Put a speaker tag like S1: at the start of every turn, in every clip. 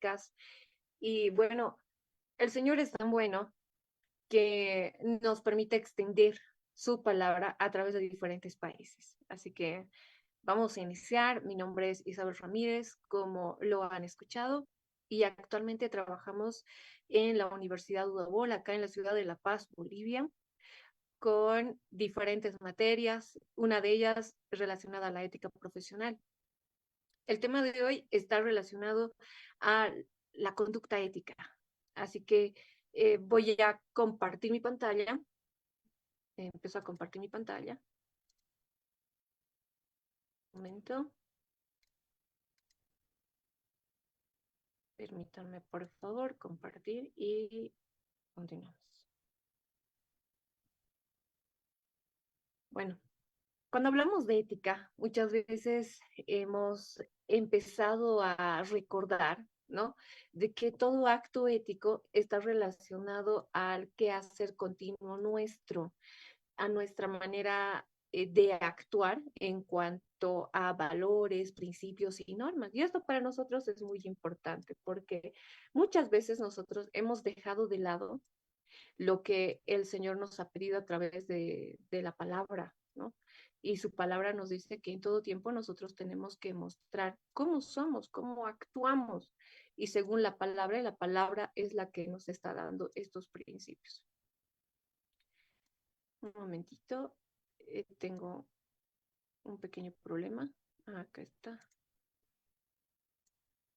S1: éticas. Y bueno, el Señor es tan bueno que nos permite extender su palabra a través de diferentes países. Así que vamos a iniciar. Mi nombre es Isabel Ramírez, como lo han escuchado, y actualmente trabajamos en la Universidad Udabol, acá en la ciudad de La Paz, Bolivia, con diferentes materias, una de ellas relacionada a la ética profesional. El tema de hoy está relacionado a la conducta ética, así que voy a compartir mi pantalla. Empiezo a compartir mi pantalla. Un momento. Permítanme, por favor, compartir y continuamos. Bueno, cuando hablamos de ética, muchas veces hemos empezado a recordar, ¿no? De que todo acto ético está relacionado al quehacer continuo nuestro, a nuestra manera de actuar en cuanto a valores, principios y normas. Y esto para nosotros es muy importante porque muchas veces nosotros hemos dejado de lado lo que el Señor nos ha pedido a través de la palabra, ¿no? Y su palabra nos dice que en todo tiempo nosotros tenemos que mostrar cómo somos, cómo actuamos. Y según la palabra es la que nos está dando estos principios. Un momentito, tengo un pequeño problema. Acá está.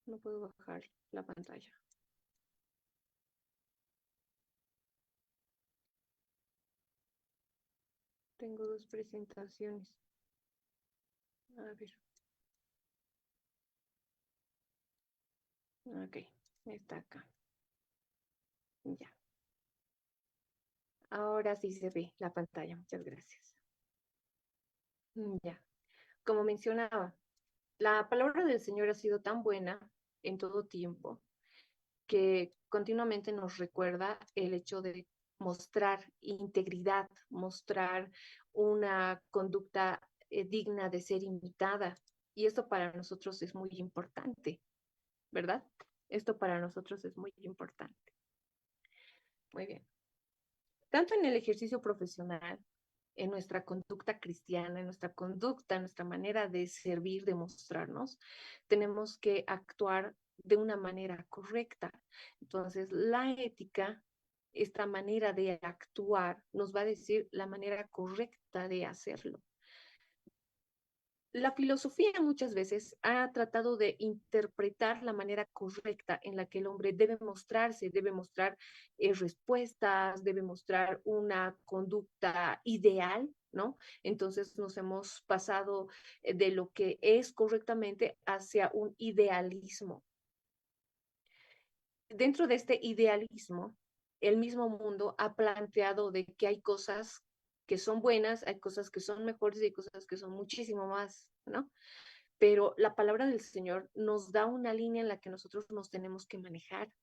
S1: No puedo bajar la pantalla. Tengo dos presentaciones. A ver. Ok, está acá. Ya. Ahora sí se ve la pantalla. Muchas gracias. Ya. Como mencionaba, la palabra del Señor ha sido tan buena en todo tiempo que continuamente nos recuerda el hecho de mostrar integridad, mostrar una conducta digna de ser imitada. Y esto para nosotros es muy importante, ¿verdad? Esto para nosotros es muy importante. Muy bien. Tanto en el ejercicio profesional, en nuestra conducta cristiana, en nuestra conducta, en nuestra manera de servir, de mostrarnos, tenemos que actuar de una manera correcta. Entonces, la ética, esta manera de actuar, nos va a decir la manera correcta de hacerlo. La filosofía muchas veces ha tratado de interpretar la manera correcta en la que el hombre debe mostrarse, debe mostrar respuestas, debe mostrar una conducta ideal, ¿no? Entonces nos hemos pasado de lo que es correctamente hacia un idealismo. Dentro de este idealismo, el mismo mundo ha planteado de que hay cosas que son buenas, hay cosas que son mejores y hay cosas que son muchísimo más, ¿no? Pero la palabra del Señor nos da una línea en la que nosotros nos tenemos que manejar.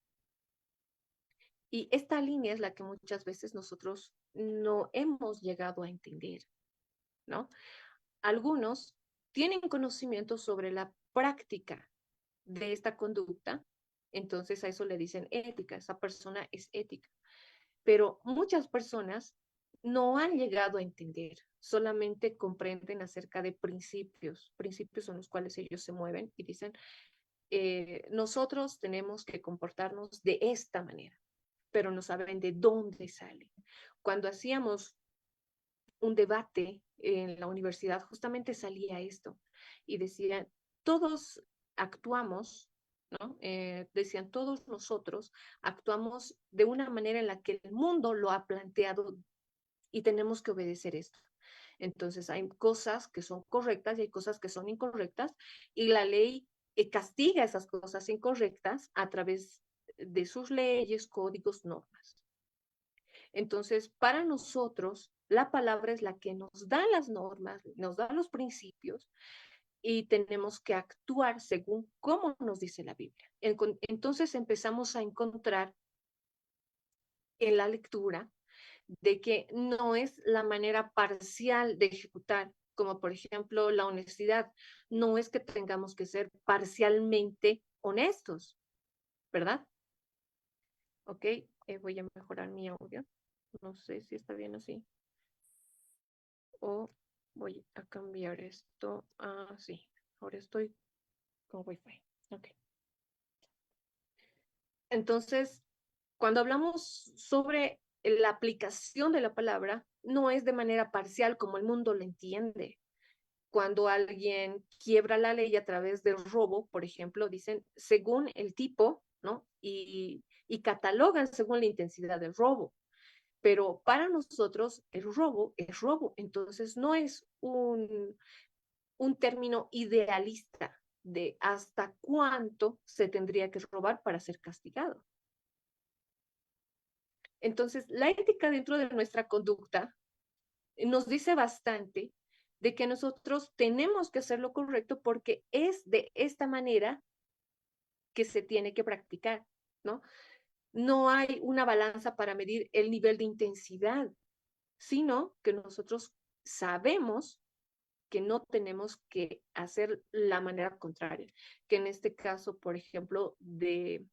S1: Y esta línea es la que muchas veces nosotros no hemos llegado a entender, ¿no? Algunos tienen conocimiento sobre la práctica de esta conducta, entonces a eso le dicen ética, esa persona es ética. Pero muchas personas no han llegado a entender, solamente comprenden acerca de principios, principios en los cuales ellos se mueven y dicen, nosotros tenemos que comportarnos de esta manera, pero no saben de dónde sale. Cuando hacíamos un debate en la universidad, justamente salía esto y decían, todos actuamos, ¿no? Decían, todos nosotros actuamos de una manera en la que el mundo lo ha planteado y tenemos que obedecer esto. Entonces hay cosas que son correctas y hay cosas que son incorrectas y la ley castiga esas cosas incorrectas a través de sus leyes, códigos, normas. Entonces, para nosotros, la palabra es la que nos da las normas, nos da los principios y tenemos que actuar según cómo nos dice la Biblia. Entonces empezamos a encontrar en la lectura de que no es la manera parcial de ejecutar, como por ejemplo la honestidad. No es que tengamos que ser parcialmente honestos, ¿verdad? Ok, voy a mejorar mi audio. No sé si está bien así. O voy a cambiar esto. Ah, sí. Ahora estoy con Wi-Fi. Ok. Entonces, cuando hablamos sobre la aplicación de la palabra, no es de manera parcial como el mundo lo entiende. Cuando alguien quiebra la ley a través del robo, por ejemplo, dicen según el tipo, ¿no? Y catalogan según la intensidad del robo. Pero para nosotros el robo es robo, entonces no es un término idealista de hasta cuánto se tendría que robar para ser castigado. Entonces, la ética dentro de nuestra conducta nos dice bastante de que nosotros tenemos que hacer lo correcto porque es de esta manera que se tiene que practicar, ¿no? No hay una balanza para medir el nivel de intensidad, sino que nosotros sabemos que no tenemos que hacer la manera contraria, que en este caso, por ejemplo, de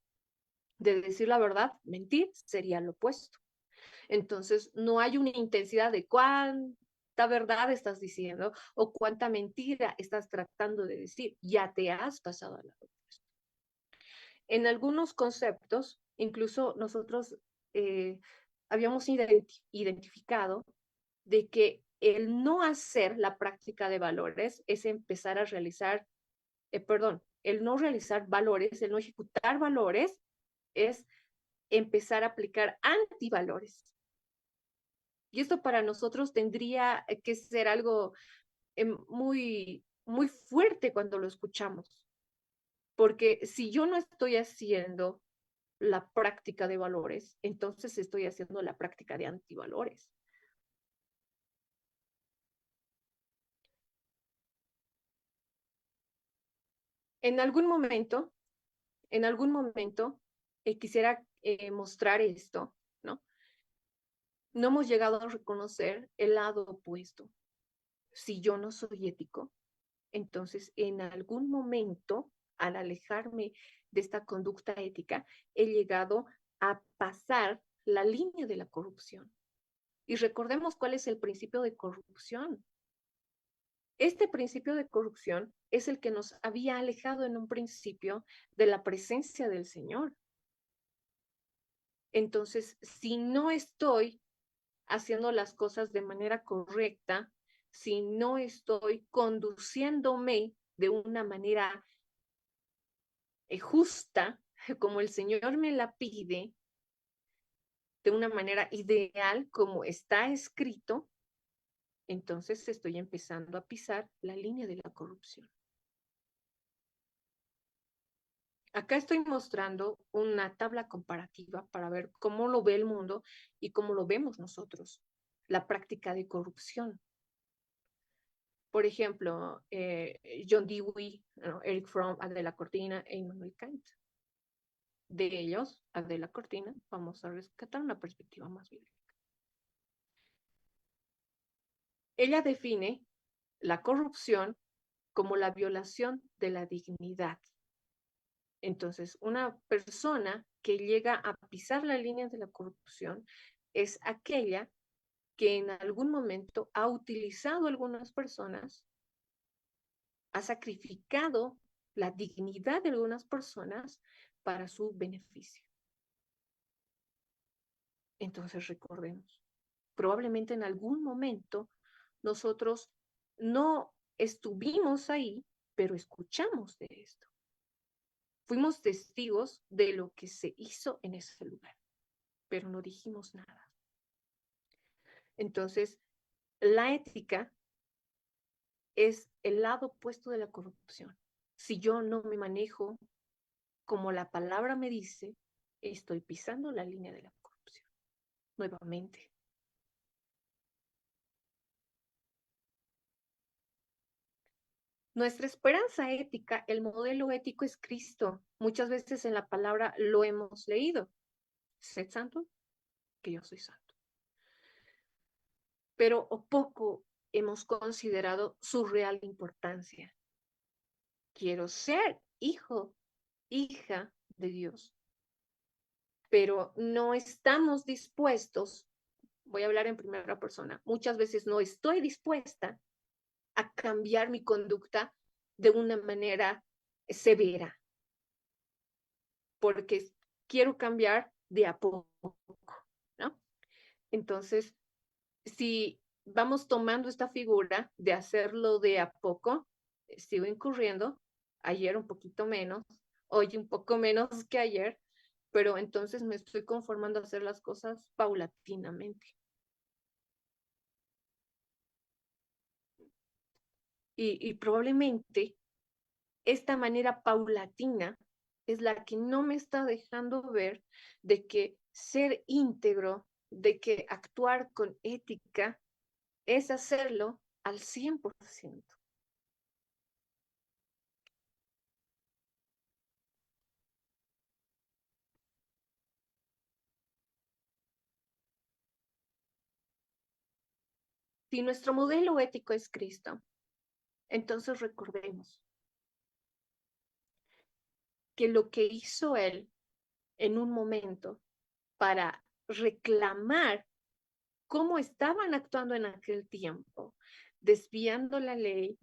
S1: decir la verdad, mentir sería lo opuesto. Entonces, no hay una intensidad de cuánta verdad estás diciendo o cuánta mentira estás tratando de decir. Ya te has pasado a la opuesta. En algunos conceptos, incluso nosotros habíamos identificado de que el no hacer la práctica de valores es empezar a realizar, perdón, el no realizar valores, el no ejecutar valores es empezar a aplicar antivalores. Y esto para nosotros tendría que ser algo muy, muy fuerte cuando lo escuchamos, porque si yo no estoy haciendo la práctica de valores, entonces estoy haciendo la práctica de antivalores. En algún momento, en algún momento, quisiera mostrar esto, ¿no? No hemos llegado a reconocer el lado opuesto. Si yo no soy ético, entonces en algún momento, al alejarme de esta conducta ética, he llegado a pasar la línea de la corrupción. Y recordemos cuál es el principio de corrupción. Este principio de corrupción es el que nos había alejado en un principio de la presencia del Señor. Entonces, si no estoy haciendo las cosas de manera correcta, si no estoy conduciéndome de una manera justa, como el Señor me la pide, de una manera ideal, como está escrito, entonces estoy empezando a pisar la línea de la corrupción. Acá estoy mostrando una tabla comparativa para ver cómo lo ve el mundo y cómo lo vemos nosotros, la práctica de corrupción. Por ejemplo, John Dewey, no, Eric Fromm, Adela Cortina e Immanuel Kant. De ellos, Adela Cortina, vamos a rescatar una perspectiva más bíblica. Ella define la corrupción como la violación de la dignidad. Entonces, una persona que llega a pisar la línea de la corrupción es aquella que en algún momento ha utilizado a algunas personas, ha sacrificado la dignidad de algunas personas para su beneficio. Entonces, recordemos, probablemente en algún momento nosotros no estuvimos ahí, pero escuchamos de esto. Fuimos testigos de lo que se hizo en ese lugar, pero no dijimos nada. Entonces, la ética es el lado opuesto de la corrupción. Si yo no me manejo como la palabra me dice, estoy pisando la línea de la corrupción. Nuevamente. Nuestra esperanza ética, el modelo ético es Cristo. Muchas veces en la palabra lo hemos leído. Sed santo, que yo soy santo. Pero poco hemos considerado su real importancia. Quiero ser hijo, hija de Dios. pero no estamos dispuestos, voy a hablar en primera persona, muchas veces no estoy dispuesta a cambiar mi conducta de una manera severa, porque quiero cambiar de a poco, ¿no? Entonces, si vamos tomando esta figura de hacerlo de a poco, sigo incurriendo, ayer un poquito menos, hoy un poco menos que ayer, pero entonces me estoy conformando a hacer las cosas paulatinamente. Y probablemente esta manera paulatina es la que no me está dejando ver de que ser íntegro, de que actuar con ética es hacerlo al 100%. Si nuestro modelo ético es Cristo, entonces recordemos que lo que hizo Él en un momento para reclamar cómo estaban actuando en aquel tiempo, desviando la ley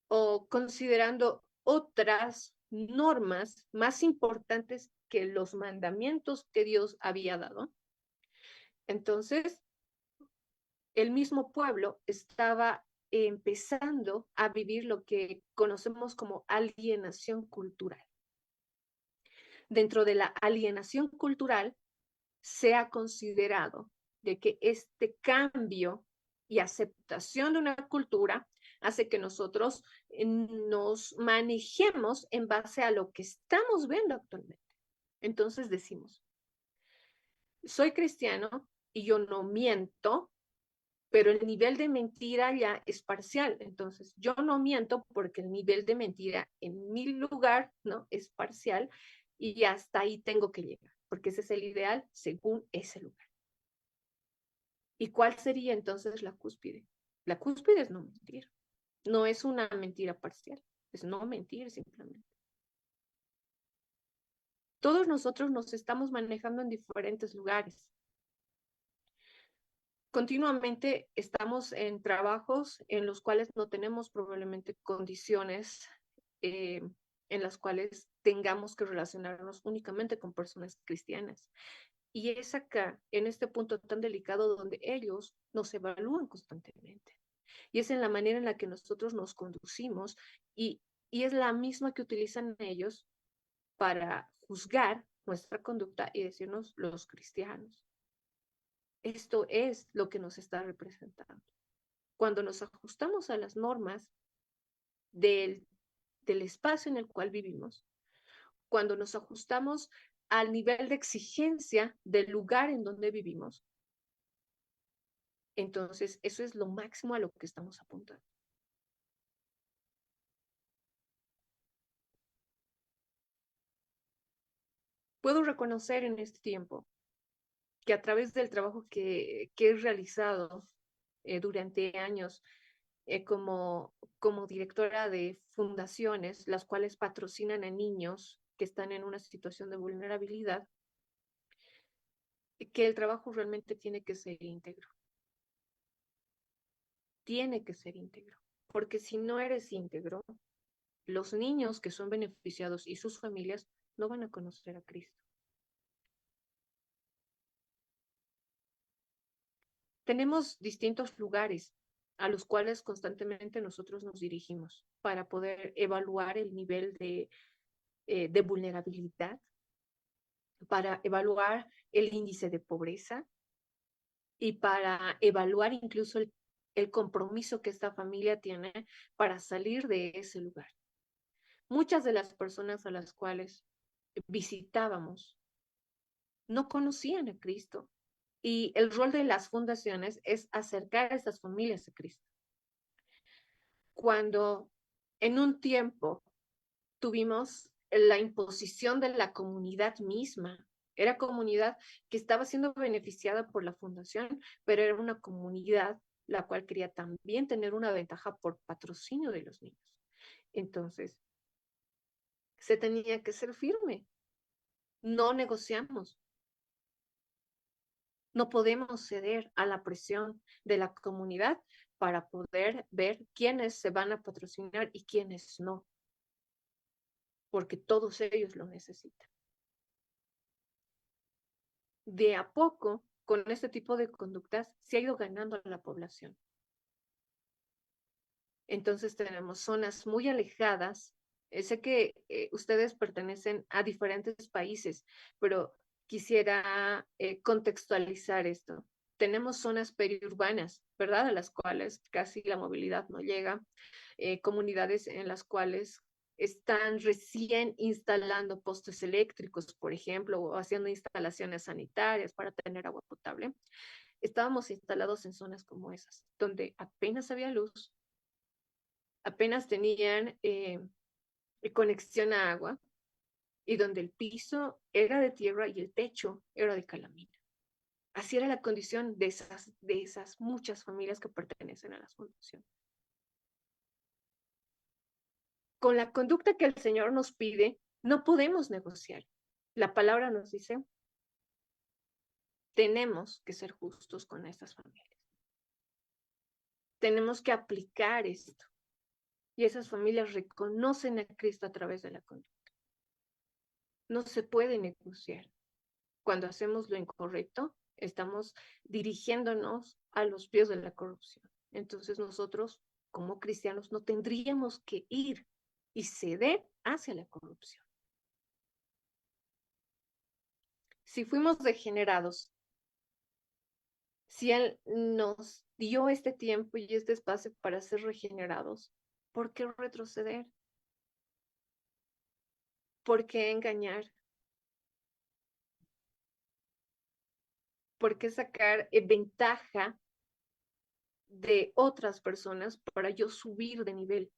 S1: o considerando otras normas más importantes que los mandamientos que Dios había dado. Entonces, el mismo pueblo estaba empezando a vivir lo que conocemos como alienación cultural. Dentro de la alienación cultural se ha considerado de que este cambio y aceptación de una cultura hace que nosotros nos manejemos en base a lo que estamos viendo actualmente. Entonces decimos, soy cristiano y yo no miento, pero el nivel de mentira ya es parcial. Entonces, yo no miento porque el nivel de mentira en mi lugar, ¿no? Es parcial y hasta ahí tengo que llegar, porque ese es el ideal según ese lugar. ¿Y cuál sería entonces la cúspide? La cúspide es no mentir. No es una mentira parcial, es no mentir simplemente. Todos nosotros nos estamos manejando en diferentes lugares. Continuamente estamos en trabajos en los cuales no tenemos probablemente condiciones eh, en las cuales tengamos que relacionarnos únicamente con personas cristianas. Y es acá, en este punto tan delicado, donde ellos nos evalúan constantemente. Y es en la manera en la que nosotros nos conducimos y es la misma que utilizan ellos para juzgar nuestra conducta y decirnos los cristianos. Esto es lo que nos está representando. Cuando nos ajustamos a las normas del, del espacio en el cual vivimos, cuando nos ajustamos al nivel de exigencia del lugar en donde vivimos, entonces eso es lo máximo a lo que estamos apuntando. Puedo reconocer en este tiempo que a través del trabajo que he realizado durante años como directora de fundaciones, las cuales patrocinan a niños que están en una situación de vulnerabilidad, que el trabajo realmente tiene que ser íntegro. Tiene que ser íntegro. Porque si no eres íntegro, los niños que son beneficiados y sus familias no van a conocer a Cristo. Tenemos distintos lugares a los cuales constantemente nosotros nos dirigimos para poder evaluar el nivel de vulnerabilidad, para evaluar el índice de pobreza y para evaluar incluso el compromiso que esta familia tiene para salir de ese lugar. Muchas de las personas a las cuales visitábamos no conocían a Cristo y el rol de las fundaciones es acercar a estas familias a Cristo. Cuando en un tiempo tuvimos la imposición de la comunidad misma, era comunidad que estaba siendo beneficiada por la fundación, pero era una comunidad la cual quería también tener una ventaja por patrocinio de los niños. Entonces, se tenía que ser firme. No negociamos. No podemos ceder a la presión de la comunidad para poder ver quiénes se van a patrocinar y quiénes no, porque todos ellos lo necesitan. De a poco, con este tipo de conductas, se ha ido ganando a la población. Entonces tenemos zonas muy alejadas. Sé que ustedes pertenecen a diferentes países, pero quisiera contextualizar esto. Tenemos zonas periurbanas, ¿verdad? A las cuales casi la movilidad no llega, comunidades en las cuales están recién instalando postes eléctricos, por ejemplo, o haciendo instalaciones sanitarias para tener agua potable. Estábamos instalados en zonas como esas, donde apenas había luz, apenas tenían conexión a agua y donde el piso era de tierra y el techo era de calamina. Así era la condición de esas muchas familias que pertenecen a la fundación. Con la conducta que el Señor nos pide, no podemos negociar. La palabra nos dice, tenemos que ser justos con estas familias. Tenemos que aplicar esto. Y esas familias reconocen a Cristo a través de la conducta. No se puede negociar. Cuando hacemos lo incorrecto, estamos dirigiéndonos a los pies de la corrupción. Entonces nosotros, como cristianos, no tendríamos que ir y ceder hacia la corrupción. Si fuimos degenerados, si Él nos dio este tiempo y este espacio para ser regenerados, ¿por qué retroceder? ¿Por qué engañar? ¿Por qué sacar ventaja de otras personas para yo subir de nivel?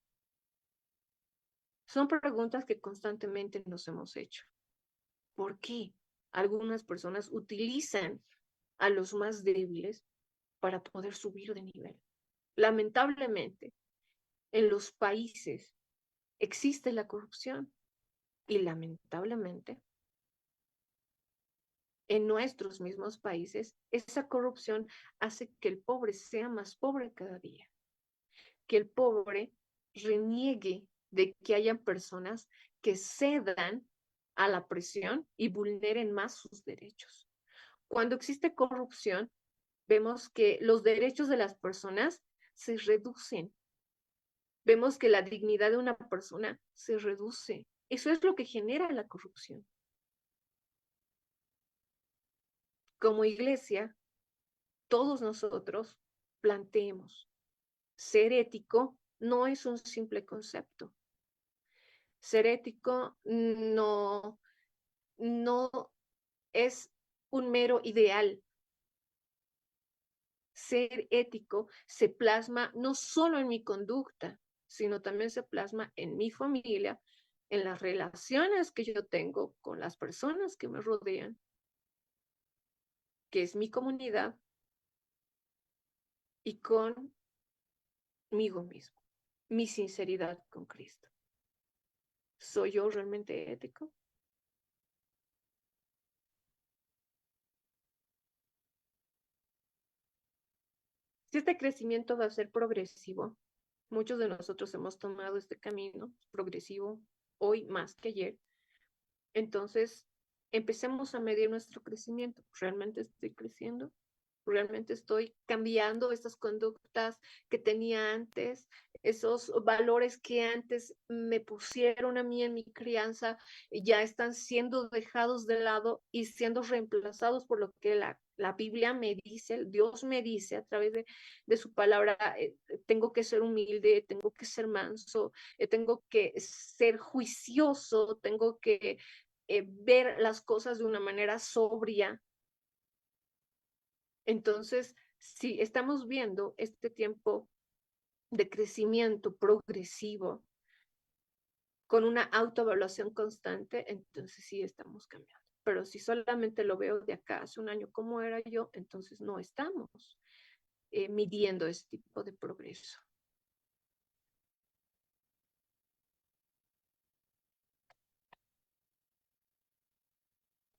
S1: Son preguntas que constantemente nos hemos hecho. ¿Por qué algunas personas utilizan a los más débiles para poder subir de nivel? Lamentablemente, en los países existe la corrupción y lamentablemente en nuestros mismos países esa corrupción hace que el pobre sea más pobre cada día, que el pobre reniegue de que hayan personas que cedan a la presión y vulneren más sus derechos. Cuando existe corrupción, vemos que los derechos de las personas se reducen. Vemos que la dignidad de una persona se reduce. Eso es lo que genera la corrupción. Como iglesia, todos nosotros planteemos, ser ético no es un simple concepto. Ser ético no es un mero ideal. Ser ético se plasma no solo en mi conducta, sino también se plasma en mi familia, en las relaciones que yo tengo con las personas que me rodean, que es mi comunidad, y conmigo mismo, mi sinceridad con Cristo. ¿Soy yo realmente ético? Si este crecimiento va a ser progresivo, muchos de nosotros hemos tomado este camino progresivo hoy más que ayer, entonces empecemos a medir nuestro crecimiento. ¿Realmente estoy creciendo? ¿Realmente estoy cambiando estas conductas que tenía antes? Esos valores que antes me pusieron a mí en mi crianza ya están siendo dejados de lado y siendo reemplazados por lo que la Biblia me dice, Dios me dice a través de su palabra. Tengo que ser humilde, tengo que ser manso, tengo que ser juicioso, tengo que ver las cosas de una manera sobria. Entonces, si estamos viendo este tiempo de crecimiento progresivo con una autoevaluación constante, entonces sí estamos cambiando. Pero si solamente lo veo de acá hace un año como era yo, entonces no estamos midiendo ese tipo de progreso.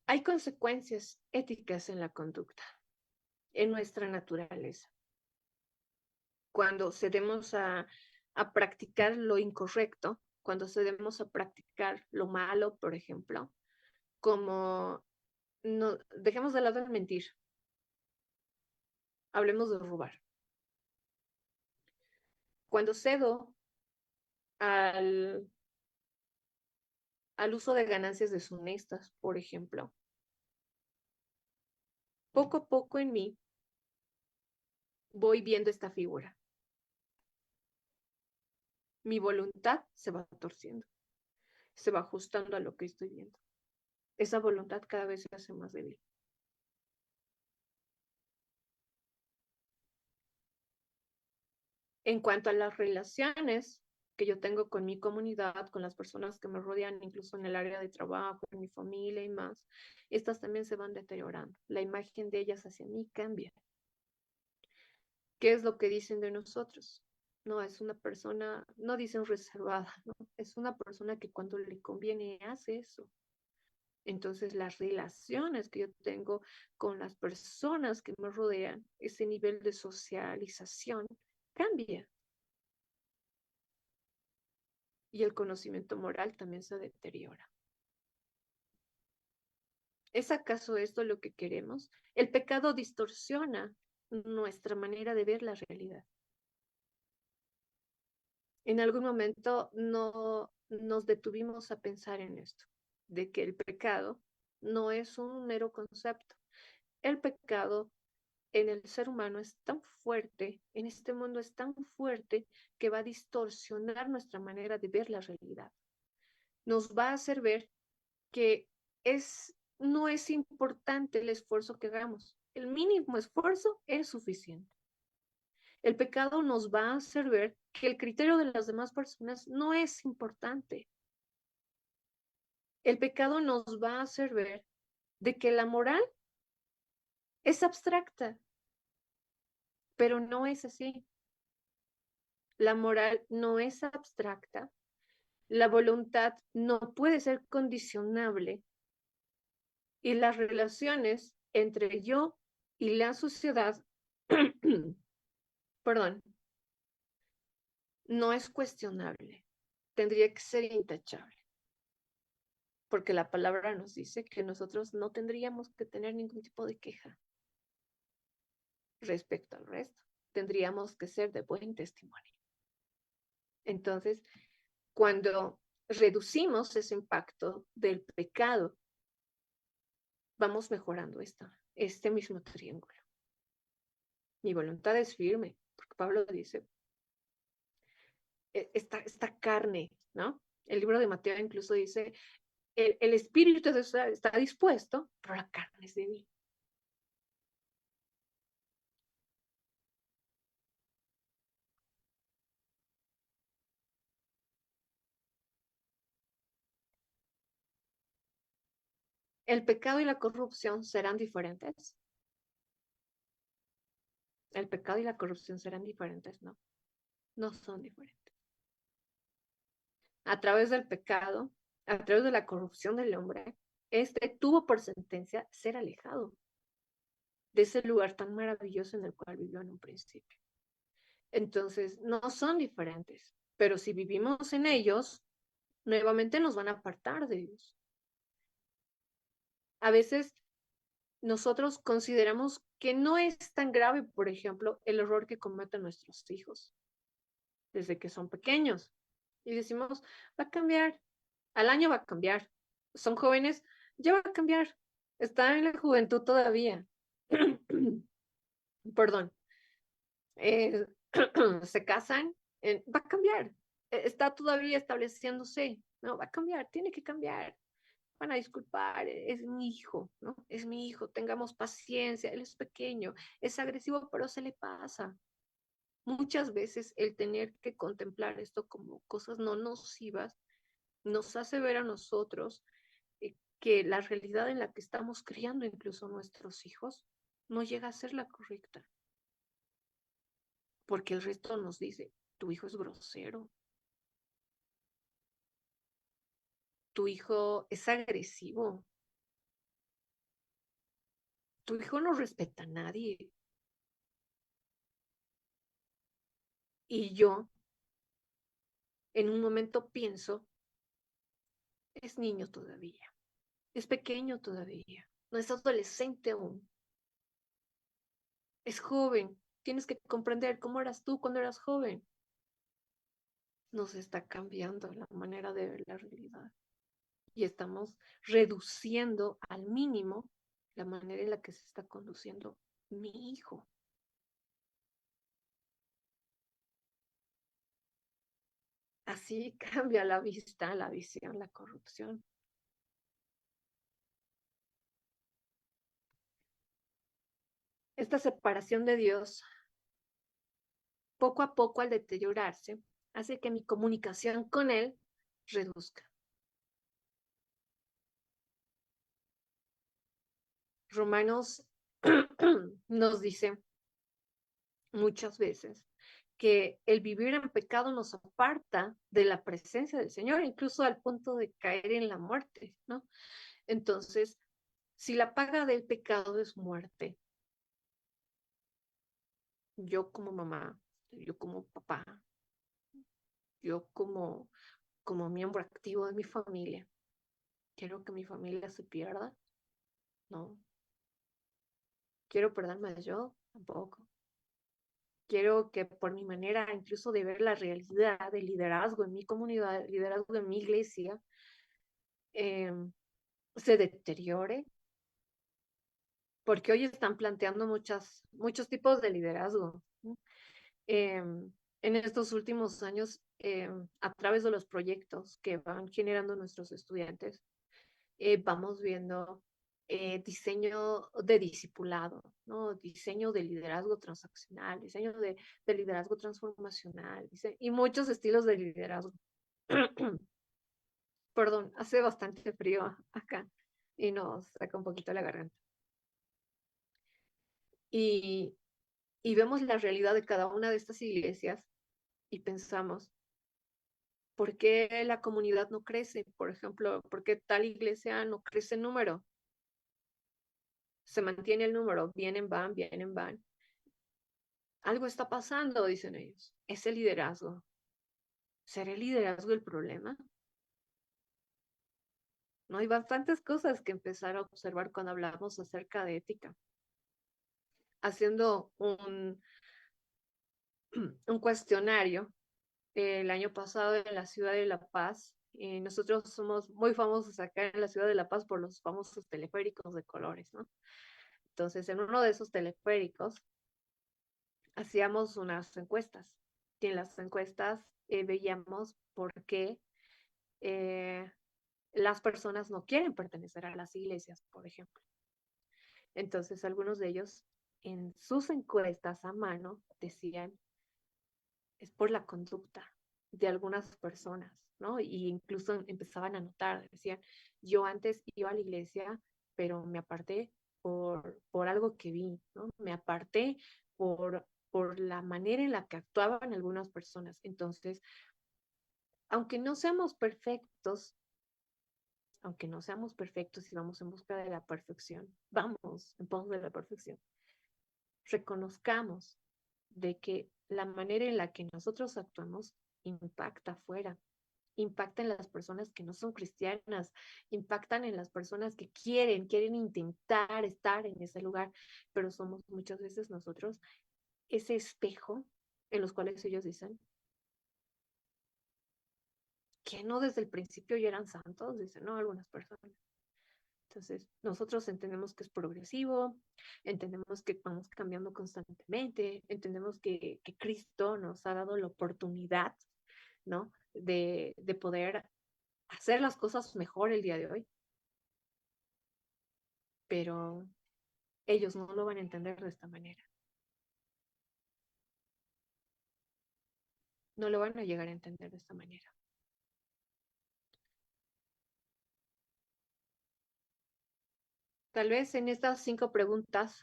S1: Hay consecuencias éticas en la conducta. en nuestra naturaleza. Cuando cedemos a practicar lo incorrecto, cuando cedemos a practicar lo malo, por ejemplo, como no, dejemos de lado el mentir, hablemos de robar. Cuando cedo al, al uso de ganancias deshonestas, por ejemplo, poco a poco en mí voy viendo esta figura. Mi voluntad se va torciendo, se va ajustando a lo que estoy viendo. Esa voluntad cada vez se hace más débil. En cuanto a las relaciones que yo tengo con mi comunidad, con las personas que me rodean, incluso en el área de trabajo, en mi familia y más, estas también se van deteriorando. La imagen de ellas hacia mí cambia. ¿Qué es lo que dicen de nosotros? No, es una persona, no dicen reservada, ¿no? Es una persona que cuando le conviene hace eso. Entonces, las relaciones que yo tengo con las personas que me rodean, ese nivel de socialización cambia. Y el conocimiento moral también se deteriora. ¿Es acaso esto lo que queremos? El pecado distorsiona nuestra manera de ver la realidad. En algún momento no nos detuvimos a pensar en esto, de que el pecado no es un mero concepto. El pecado en el ser humano es tan fuerte, en este mundo es tan fuerte, que va a distorsionar nuestra manera de ver la realidad. Nos va a hacer ver que no es importante el esfuerzo que hagamos. El mínimo esfuerzo es suficiente. El pecado nos va a hacer ver que el criterio de las demás personas no es importante. El pecado nos va a hacer ver de que la moral es abstracta, pero no es así. La moral no es abstracta, la voluntad no puede ser condicionable y las relaciones entre yo y la sociedad, perdón, no es cuestionable, tendría que ser intachable, porque la palabra nos dice que nosotros no tendríamos que tener ningún tipo de queja respecto al resto, tendríamos que ser de buen testimonio. Entonces, cuando reducimos ese impacto del pecado, vamos mejorando este mismo triángulo. Mi voluntad es firme, porque Pablo dice, esta carne, ¿no? El libro de Mateo incluso dice, el espíritu está dispuesto, pero la carne es débil. ¿El pecado y la corrupción serán diferentes? ¿El pecado y la corrupción serán diferentes? No, no son diferentes. A través del pecado, a través de la corrupción del hombre, tuvo por sentencia ser alejado de ese lugar tan maravilloso en el cual vivió en un principio. Entonces, no son diferentes, pero si vivimos en ellos, nuevamente nos van a apartar de Dios. A veces nosotros consideramos que no es tan grave, por ejemplo, el error que cometen nuestros hijos desde que son pequeños. Y decimos, va a cambiar, al año va a cambiar. Son jóvenes, ya va a cambiar. Está en la juventud todavía. Perdón. Eh, se casan, va a cambiar. Está todavía estableciéndose. No, va a cambiar, tiene que cambiar. Van a disculpar, es mi hijo, ¿no? Es mi hijo, tengamos paciencia, él es pequeño, es agresivo, pero se le pasa. Muchas veces el tener que contemplar esto como cosas no nocivas nos hace ver a nosotros que la realidad en la que estamos criando incluso nuestros hijos no llega a ser la correcta. Porque el resto nos dice, tu hijo es grosero, tu hijo es agresivo, tu hijo no respeta a nadie. Y yo en un momento pienso, es niño todavía, es pequeño todavía, no es adolescente aún, es joven. Tienes que comprender cómo eras tú cuando eras joven. Nos está cambiando la manera de ver la realidad y estamos reduciendo al mínimo la manera en la que se está conduciendo mi hijo. Así cambia la vista, la visión, la corrupción. Esta separación de Dios, poco a poco al deteriorarse, hace que mi comunicación con Él reduzca. Romanos nos dice muchas veces que el vivir en pecado nos aparta de la presencia del Señor, incluso al punto de caer en la muerte, ¿no? Entonces, si la paga del pecado es muerte, yo como mamá, yo como papá, yo como miembro activo de mi familia, quiero que mi familia se pierda, no. Quiero perderme yo, tampoco. Quiero que por mi manera incluso de ver la realidad del liderazgo en mi comunidad, el liderazgo en mi iglesia, eh, se deteriore, porque hoy están planteando muchos tipos de liderazgo, ¿no? Eh, en estos últimos años, a través de los proyectos que van generando nuestros estudiantes, vamos viendo diseño de discipulado, ¿no? Diseño de liderazgo transaccional, diseño de liderazgo transformacional, y muchos estilos de liderazgo. Perdón, hace bastante frío acá y nos saca un poquito la garganta. Y, y vemos la realidad de cada una de estas iglesias y pensamos, ¿por qué la comunidad no crece? Por ejemplo, ¿por qué tal iglesia no crece en número? Se mantiene el número, vienen, van, vienen, van. Algo está pasando, dicen ellos. Es el liderazgo. ¿Será el liderazgo el problema? No hay bastantes cosas que empezar a observar cuando hablamos acerca de ética. Haciendo un cuestionario el año pasado en la ciudad de La Paz. Nosotros somos muy famosos acá en la ciudad de La Paz por los famosos teleféricos de colores, ¿no? Entonces, en uno de esos teleféricos hacíamos unas encuestas y en las encuestas veíamos por qué eh, las personas no quieren pertenecer a las iglesias, por ejemplo. Entonces, algunos de ellos en sus encuestas a mano decían, es por la conducta de algunas personas, ¿no? Y incluso empezaban a notar, decían, yo antes iba a la iglesia, pero me aparté por algo que vi, ¿no? Me aparté por la manera en la que actuaban algunas personas. Entonces, aunque no seamos perfectos, aunque no seamos perfectos y vamos en busca de la perfección, vamos en pos de la perfección, reconozcamos de que la manera en la que nosotros actuamos impacta afuera, impacta en las personas que no son cristianas, impactan en las personas que quieren intentar estar en ese lugar, pero somos muchas veces nosotros ese espejo en los cuales ellos dicen que no desde el principio ya eran santos, dicen, no, algunas personas. Entonces, nosotros entendemos que es progresivo, entendemos que vamos cambiando constantemente, entendemos que Cristo nos ha dado la oportunidad, ¿no? De poder hacer las cosas mejor el día de hoy, pero ellos no lo van a entender de esta manera, no lo van a llegar a entender de esta manera. Tal vez en estas 5 preguntas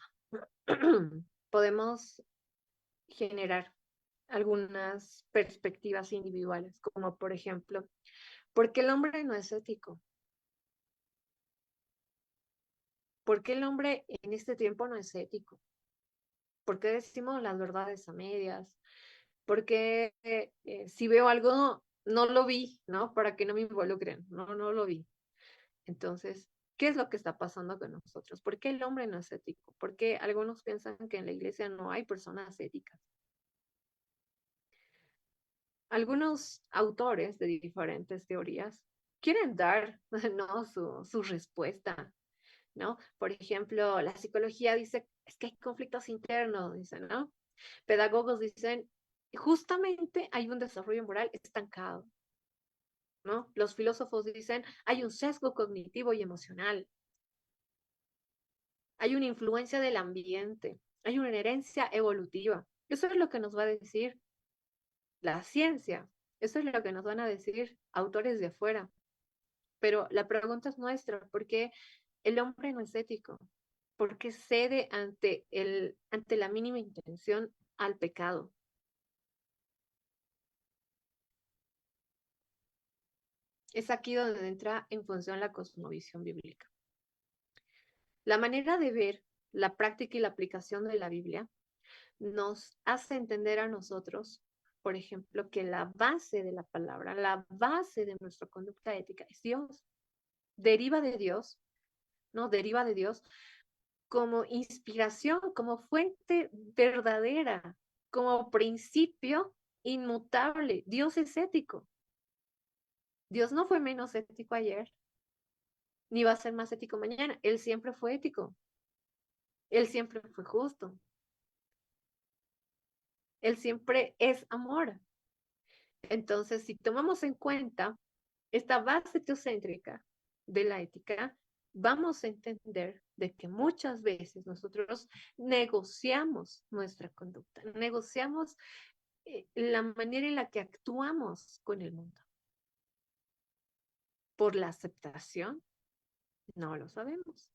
S1: podemos generar algunas perspectivas individuales, como por ejemplo, ¿por qué el hombre no es ético? ¿Por qué el hombre en este tiempo no es ético? ¿Por qué decimos las verdades a medias? Porque si veo algo, no lo vi, ¿no? Para que no me involucren, no lo vi. Entonces, ¿qué es lo que está pasando con nosotros? ¿Por qué el hombre no es ético? ¿Por qué algunos piensan que en la iglesia no hay personas éticas? Algunos autores de diferentes teorías quieren dar, ¿no? Su respuesta, ¿no? Por ejemplo, la psicología dice, es que hay conflictos internos, dicen, ¿no? Pedagogos dicen, justamente hay un desarrollo moral estancado, ¿no? Los filósofos dicen, hay un sesgo cognitivo y emocional, hay una influencia del ambiente, hay una herencia evolutiva. Eso es lo que nos va a decir la ciencia, eso es lo que nos van a decir autores de afuera. Pero la pregunta es nuestra, ¿por qué el hombre no es ético? ¿Por qué cede ante la mínima intención al pecado? Es aquí donde entra en función la cosmovisión bíblica. La manera de ver la práctica y la aplicación de la Biblia nos hace entender a nosotros, por ejemplo, que la base de la palabra, la base de nuestra conducta ética es Dios. Deriva de Dios, ¿no? Deriva de Dios como inspiración, como fuente verdadera, como principio inmutable. Dios es ético. Dios no fue menos ético ayer, ni va a ser más ético mañana. Él siempre fue ético. Él siempre fue justo. Él siempre es amor. Entonces, si tomamos en cuenta esta base teocéntrica de la ética, vamos a entender de que muchas veces nosotros negociamos nuestra conducta, negociamos la manera en la que actuamos con el mundo. ¿Por la aceptación? No lo sabemos.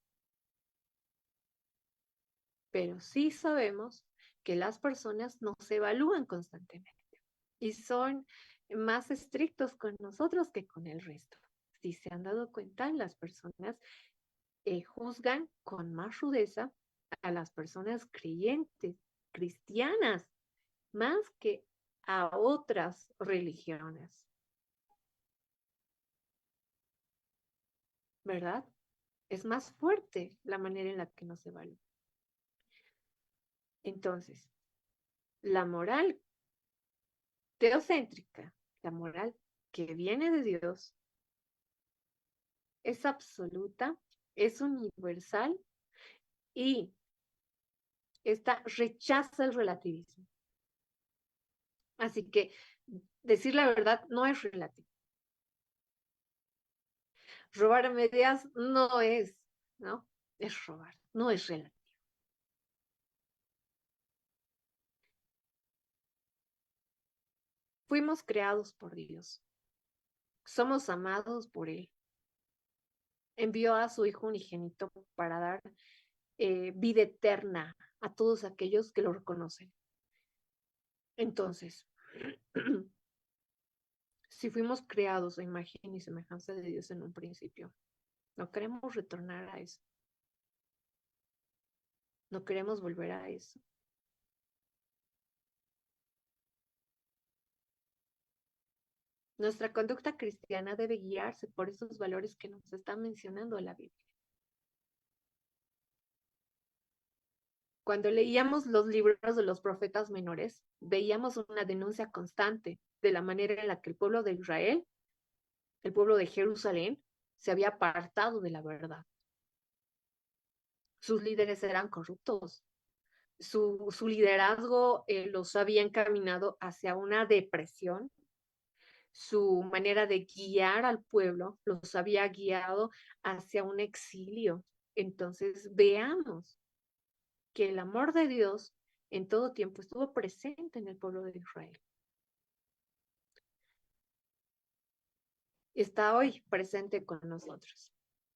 S1: Pero sí sabemos que las personas nos evalúan constantemente y son más estrictos con nosotros que con el resto. Si se han dado cuenta, las personas juzgan con más rudeza a las personas creyentes, cristianas, más que a otras religiones, ¿verdad? Es más fuerte la manera en la que nos evalúan. Entonces, la moral teocéntrica, la moral que viene de Dios, es absoluta, es universal y esta rechaza el relativismo. Así que decir la verdad no es relativo. Robar a medias no es, ¿no? Es robar, no es relativo. Fuimos creados por Dios, somos amados por Él. Envió a su Hijo unigénito para dar vida eterna a todos aquellos que lo reconocen. Entonces, si fuimos creados a imagen y semejanza de Dios en un principio, no queremos retornar a eso. No queremos volver a eso. Nuestra conducta cristiana debe guiarse por esos valores que nos está mencionando la Biblia. Cuando leíamos los libros de los profetas menores, veíamos una denuncia constante de la manera en la que el pueblo de Israel, el pueblo de Jerusalén, se había apartado de la verdad. Sus líderes eran corruptos. Su liderazgo los había encaminado hacia una depresión. Su manera de guiar al pueblo los había guiado hacia un exilio. Entonces, veamos que el amor de Dios en todo tiempo estuvo presente en el pueblo de Israel. Está hoy presente con nosotros,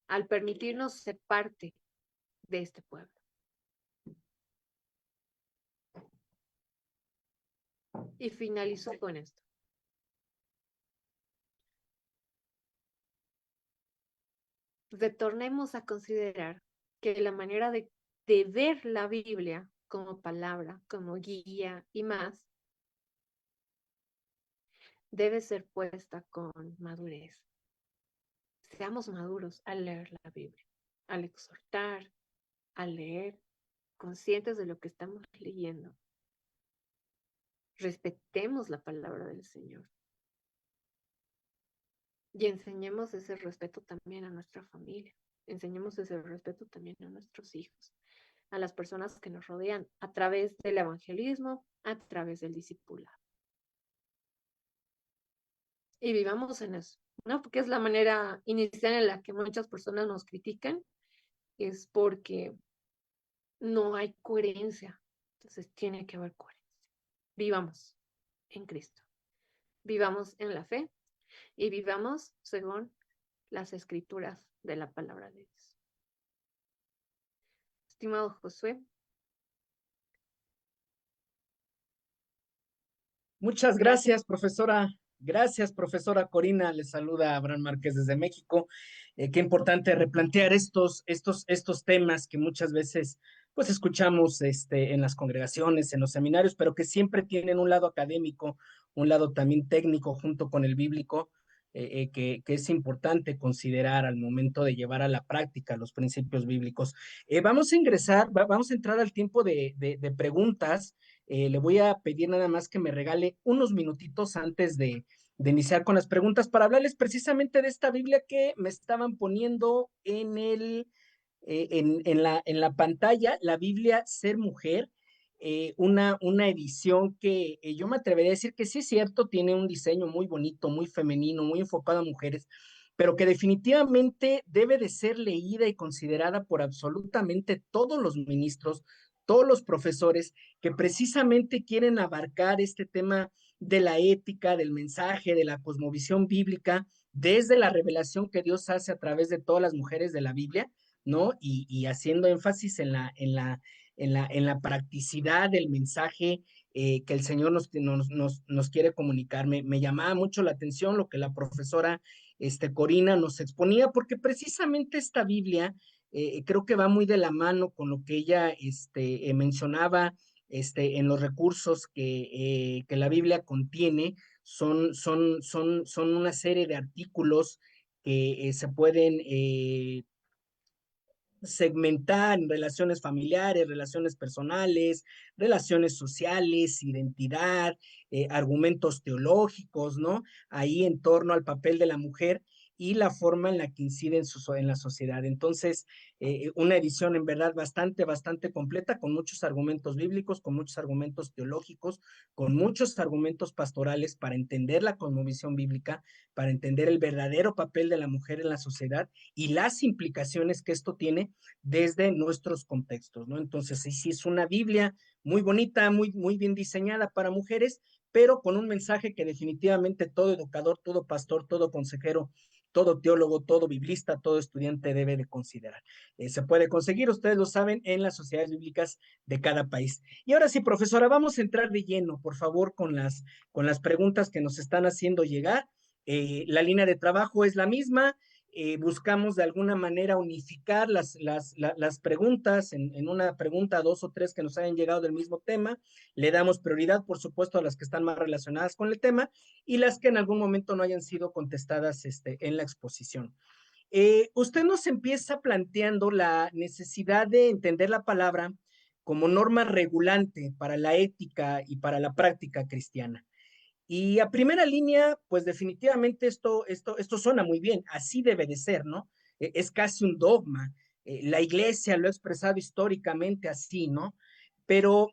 S1: al permitirnos ser parte de este pueblo. Y finalizo con esto. Retornemos a considerar que la manera de ver la Biblia como palabra, como guía y más, debe ser puesta con madurez. Seamos maduros al leer la Biblia, al exhortar, al leer, conscientes de lo que estamos leyendo. Respetemos la palabra del Señor y enseñemos ese respeto también a nuestra familia. Enseñemos ese respeto también a nuestros hijos, a las personas que nos rodean, a través del evangelismo, a través del discipulado. Y vivamos en eso, ¿no? Porque es la manera inicial en la que muchas personas nos critican, es porque no hay coherencia. Entonces tiene que haber coherencia. Vivamos en Cristo, vivamos en la fe y vivamos según las escrituras de la palabra de Dios. Estimado Josué.
S2: Muchas gracias, profesora. Gracias, profesora Corina. Le saluda Abraham Márquez desde México. Qué importante replantear estos temas que muchas veces pues escuchamos en las congregaciones, en los seminarios, pero que siempre tienen un lado académico, un lado también técnico junto con el bíblico, que es importante considerar al momento de llevar a la práctica los principios bíblicos. Vamos a entrar al tiempo de preguntas. Le voy a pedir nada más que me regale unos minutitos antes de iniciar con las preguntas para hablarles precisamente de esta Biblia que me estaban poniendo en la pantalla, la Biblia Ser Mujer, una edición que yo me atrevería a decir que sí es cierto, tiene un diseño muy bonito, muy femenino, muy enfocado a mujeres, pero que definitivamente debe de ser leída y considerada por absolutamente todos los ministros, todos los profesores que precisamente quieren abarcar este tema de la ética, del mensaje, de la cosmovisión bíblica, desde la revelación que Dios hace a través de todas las mujeres de la Biblia, ¿no? Y haciendo énfasis en la practicidad del mensaje que el Señor nos quiere comunicar. Me llamaba mucho la atención lo que la profesora Corina nos exponía, porque precisamente esta Biblia creo que va muy de la mano con lo que ella mencionaba en los recursos que la Biblia contiene. Son una serie de artículos que se pueden segmentar en relaciones familiares, relaciones personales, relaciones sociales, identidad, argumentos teológicos, ¿no? Ahí en torno al papel de la mujer y la forma en la que incide en la sociedad. Entonces, una edición en verdad bastante completa, con muchos argumentos bíblicos, con muchos argumentos teológicos, con muchos argumentos pastorales para entender la cosmovisión bíblica, para entender el verdadero papel de la mujer en la sociedad y las implicaciones que esto tiene desde nuestros contextos, ¿no? Entonces, sí es una Biblia muy bonita, muy bien diseñada para mujeres, pero con un mensaje que definitivamente todo educador, todo pastor, todo consejero, todo teólogo, todo biblista, todo estudiante debe de considerar. Se puede conseguir, ustedes lo saben, en las sociedades bíblicas de cada país. Y ahora sí, profesora, vamos a entrar de lleno, por favor, con las preguntas que nos están haciendo llegar. La línea de trabajo es la misma. Buscamos de alguna manera unificar las preguntas en una pregunta, dos o tres que nos hayan llegado del mismo tema. Le damos prioridad, por supuesto, a las que están más relacionadas con el tema y las que en algún momento no hayan sido contestadas en la exposición. Usted nos empieza planteando la necesidad de entender la palabra como norma regulante para la ética y para la práctica cristiana. Y a primera línea, pues definitivamente esto suena muy bien, así debe de ser, ¿no? Es casi un dogma. La iglesia lo ha expresado históricamente así, ¿no? Pero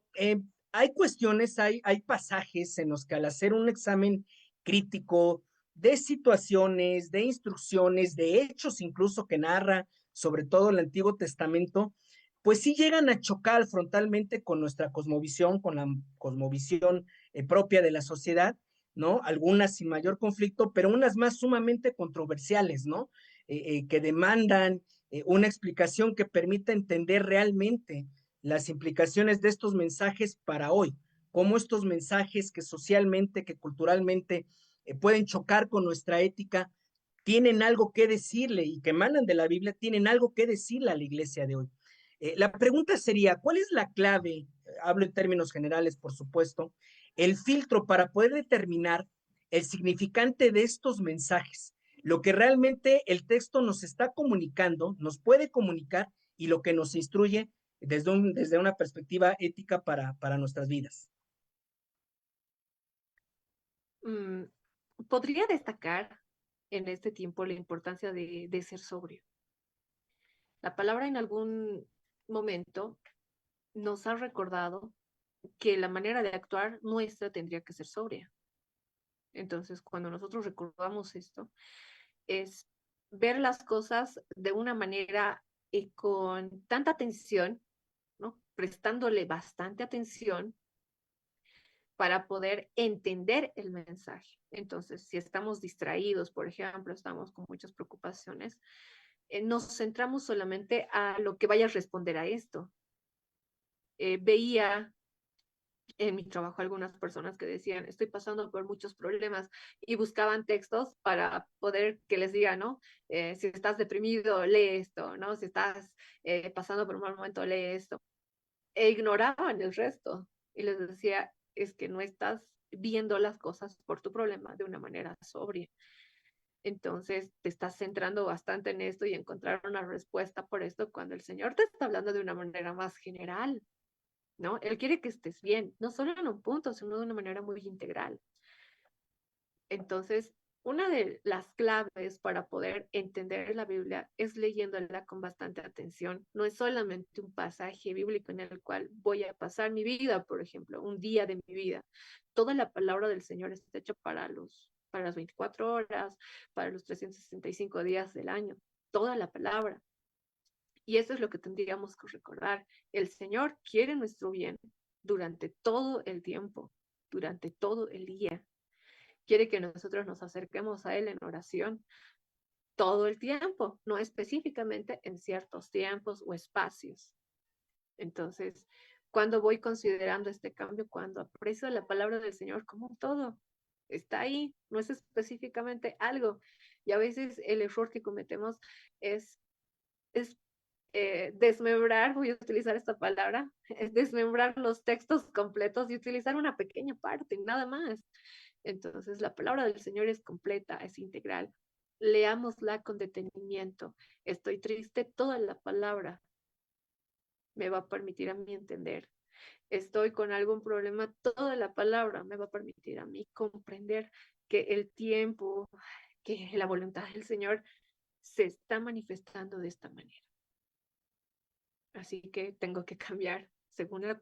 S2: hay cuestiones, hay pasajes en los que al hacer un examen crítico de situaciones, de instrucciones, de hechos incluso que narra, sobre todo el Antiguo Testamento, pues sí llegan a chocar frontalmente con nuestra cosmovisión, con la cosmovisión propia de la sociedad, ¿no? Algunas sin mayor conflicto, pero unas más sumamente controversiales, ¿no? Que demandan una explicación que permita entender realmente las implicaciones de estos mensajes para hoy, cómo estos mensajes que socialmente, que culturalmente pueden chocar con nuestra ética, tienen algo que decirle y que emanan de la Biblia, tienen algo que decirle a la iglesia de hoy. La pregunta sería, ¿cuál es la clave? Hablo en términos generales, por supuesto, el filtro para poder determinar el significante de estos mensajes, lo que realmente el texto nos está comunicando, nos puede comunicar y lo que nos instruye desde una perspectiva ética para nuestras vidas.
S1: Mm, podría destacar en este tiempo la importancia de ser sobrio. La palabra en algún momento nos ha recordado que la manera de actuar nuestra tendría que ser sobria. Entonces, cuando nosotros recordamos esto, es ver las cosas de una manera con tanta atención, ¿no? Prestándole bastante atención para poder entender el mensaje. Entonces, si estamos distraídos, por ejemplo, estamos con muchas preocupaciones, nos centramos solamente a lo que vaya a responder a esto. Veía en mi trabajo algunas personas que decían, estoy pasando por muchos problemas y buscaban textos para poder que les diga, ¿no? Si estás deprimido, lee esto, ¿no? Si estás pasando por un mal momento, lee esto. E ignoraban el resto y les decía, es que no estás viendo las cosas por tu problema de una manera sobria. Entonces te estás centrando bastante en esto y encontrar una respuesta por esto cuando el Señor te está hablando de una manera más general, ¿no? Él quiere que estés bien, no solo en un punto, sino de una manera muy integral. Entonces, una de las claves para poder entender la Biblia es leyéndola con bastante atención. No es solamente un pasaje bíblico en el cual voy a pasar mi vida, por ejemplo, un día de mi vida. Toda la palabra del Señor está hecha para las 24 horas, para los 365 días del año. Toda la palabra. Y eso es lo que tendríamos que recordar. El Señor quiere nuestro bien durante todo el tiempo, durante todo el día. Quiere que nosotros nos acerquemos a Él en oración todo el tiempo, no específicamente en ciertos tiempos o espacios. Entonces, cuando voy considerando este cambio, cuando aprecio la palabra del Señor como un todo, está ahí, no es específicamente algo. Y a veces el error que cometemos es desmembrar, voy a utilizar esta palabra, es desmembrar los textos completos y utilizar una pequeña parte, nada más. Entonces, la palabra del Señor es completa, es integral. Leámosla con detenimiento. Estoy triste, toda la palabra me va a permitir a mí entender. Estoy con algún problema, toda la palabra me va a permitir a mí comprender que el tiempo, que la voluntad del Señor se está manifestando de esta manera. Así que tengo que cambiar según a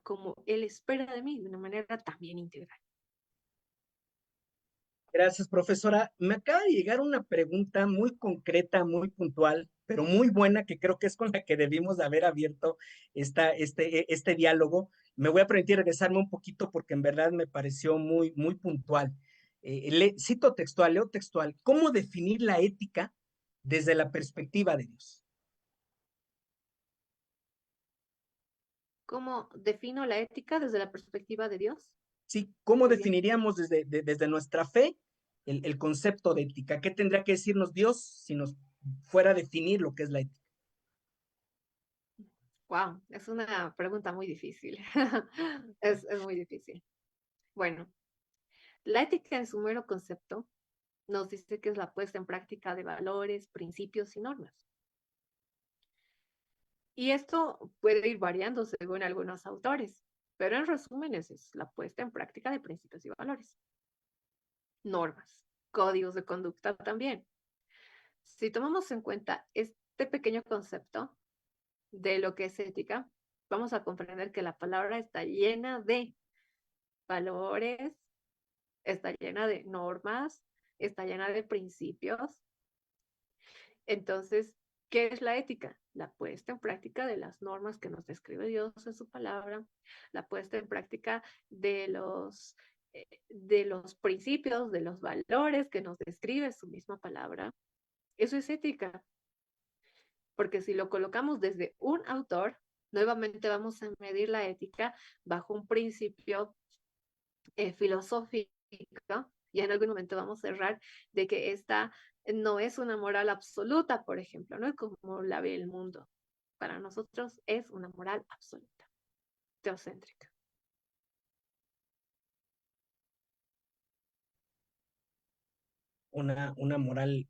S1: como Él espera de mí, de una manera también integral.
S2: Gracias, profesora. Me acaba de llegar una pregunta muy concreta, muy puntual, pero muy buena, que creo que es con la que debimos de haber abierto este diálogo. Me voy a permitir regresarme un poquito porque en verdad me pareció muy puntual. Cito textual, leo textual. ¿Cómo definir la ética desde la perspectiva de Dios?
S1: ¿Cómo defino la ética desde la perspectiva de Dios?
S2: Sí, ¿cómo
S1: Sería,
S2: definiríamos desde nuestra fe el concepto de ética? ¿Qué tendría que decirnos Dios si nos fuera a definir lo que es la ética?
S1: wow, es una pregunta muy difícil. Es muy difícil. Bueno, la ética en su mero concepto nos dice que es la puesta en práctica de valores, principios y normas. Y esto puede ir variando según algunos autores, pero en resumen es la puesta en práctica de principios y valores. Normas, códigos de conducta también. Si tomamos en cuenta este pequeño concepto de lo que es ética, vamos a comprender que la palabra está llena de valores, está llena de normas, está llena de principios. Entonces, ¿qué es la ética? La puesta en práctica de las normas que nos describe Dios en su palabra, la puesta en práctica de los principios, de los valores que nos describe su misma palabra. Eso es ética, porque si lo colocamos desde un autor, nuevamente vamos a medir la ética bajo un principio filosófico y en algún momento vamos a errar de que esta no es una moral absoluta, por ejemplo, no es como la ve el mundo. Para nosotros es una moral absoluta, teocéntrica.
S2: una moral